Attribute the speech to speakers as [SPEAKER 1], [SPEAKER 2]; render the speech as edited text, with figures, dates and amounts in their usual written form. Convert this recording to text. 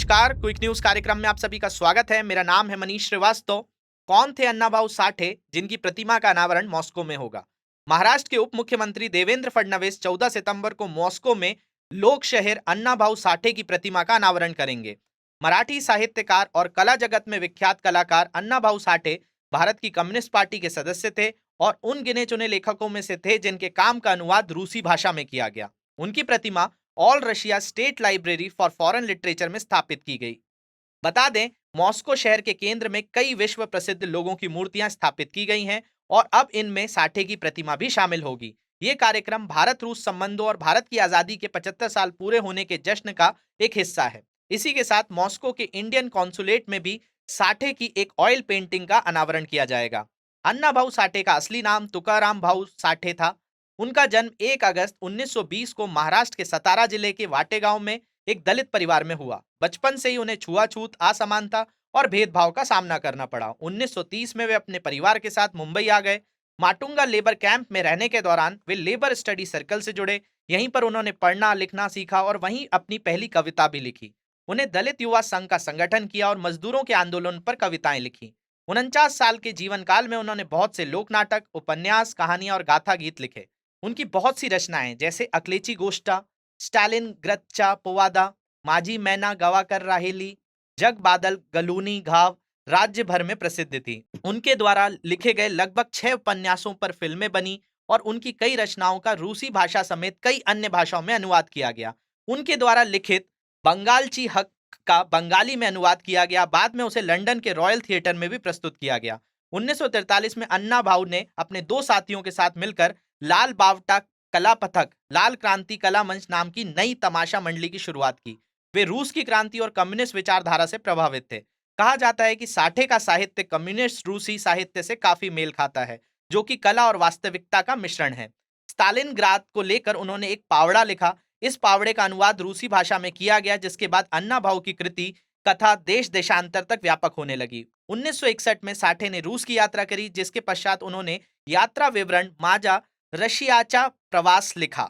[SPEAKER 1] नमस्कार, quick news कार्यक्रम में आप सभी का स्वागत है। मेरा नाम है मनीष श्रीवास्तव। कौन थे अण्णाभाऊ साठे जिनकी प्रतिमा का अनावरण मॉस्को में होगा? महाराष्ट्र के उप मुख्यमंत्री देवेंद्र फडणवीस 14 सितंबर को मॉस्को में लोक शहर अण्णाभाऊ साठे की प्रतिमा का अनावरण करेंगे। मराठी साहित्यकार और कला जगत में विख्यात कलाकार अण्णाभाऊ साठे भारत की कम्युनिस्ट पार्टी के सदस्य थे और उन गिने चुने लेखकों में से थे जिनके काम का अनुवाद रूसी भाषा में किया गया। उनकी प्रतिमा all Russia state library for foreign literature में स्थापित की गई। बता दें, मॉस्को शहर के केंद्र में कई विश्व प्रसिद्ध लोगों की मूर्तियां स्थापित की गई हैं और अब इनमें साठे की प्रतिमा भी शामिल होगी। ये कार्यक्रम भारत रूस संबंधों और भारत की आजादी के 75 साल पूरे होने के जश्न का एक हिस्सा है। इसी के साथ मॉस्को के इंडियन कॉन्सुलेट में भी साठे की एक ऑयल पेंटिंग का अनावरण किया जाएगा। अण्णाभाऊ साठे का असली नाम तुकाराम भाऊ साठे था। उनका जन्म 1 अगस्त 1920 को महाराष्ट्र के सतारा जिले के वाटेगांव में एक दलित परिवार में हुआ। बचपन से ही उन्हें छुआछूत, असमानता और भेदभाव का सामना करना पड़ा। 1930 में वे अपने परिवार के साथ मुंबई आ गए। माटुंगा लेबर कैंप में रहने के दौरान वे लेबर स्टडी सर्कल से जुड़े। यहीं पर उन्होंने पढ़ना लिखना सीखा और वहीं अपनी पहली कविता भी लिखी। उन्हें दलित युवा संघ का संगठन किया और मजदूरों के आंदोलन पर कविताएं लिखी। 49 साल के जीवन काल में उन्होंने बहुत से लोक नाटक, उपन्यास, कहानियां और गाथा गीत लिखे। उनकी बहुत सी रचनाएं जैसे अकलेची गोष्टा, स्टालिन ग्रच्चा पोवादा, माझी मैना गवाकर राहेली, जग बादल गलूनी घाव राज्य भर में प्रसिद्ध थी। उनके द्वारा लिखे गए लगभग 6 उपन्यासों पर फिल्में बनी और उनकी कई रचनाओं का रूसी भाषा समेत कई अन्य भाषाओं में अनुवाद किया गया। उनके द्वारा लिखित बंगालची हक का बंगाली में अनुवाद किया गया। बाद में उसे लंदन के रॉयल थिएटर में भी प्रस्तुत किया गया। 1943 में अन्ना भाऊ ने अपने 2 साथियों के साथ मिलकर लाल बावटा कला पथक, लाल क्रांति कला मंच नाम की नई तमाशा मंडली की शुरुआत की। वे रूस की क्रांति और कम्युनिस्ट विचारधारा से प्रभावित थे। कहा जाता है कि साठे का साहित्य कम्युनिस्ट रूसी साहित्य से काफी मेल खाता है, जो कि कला और वास्तविकता का मिश्रण है। स्टालिनग्राद को लेकर उन्होंने एक पावड़ा लिखा। इस पावड़े का अनुवाद रूसी भाषा में किया गया, जिसके बाद अन्ना भाऊ की कृति कथा देश देशांतर तक व्यापक होने लगी। 1961 में साठे ने रूस की यात्रा करी, जिसके पश्चात उन्होंने यात्रा विवरण माजा रशियाचा प्रवास लिखा।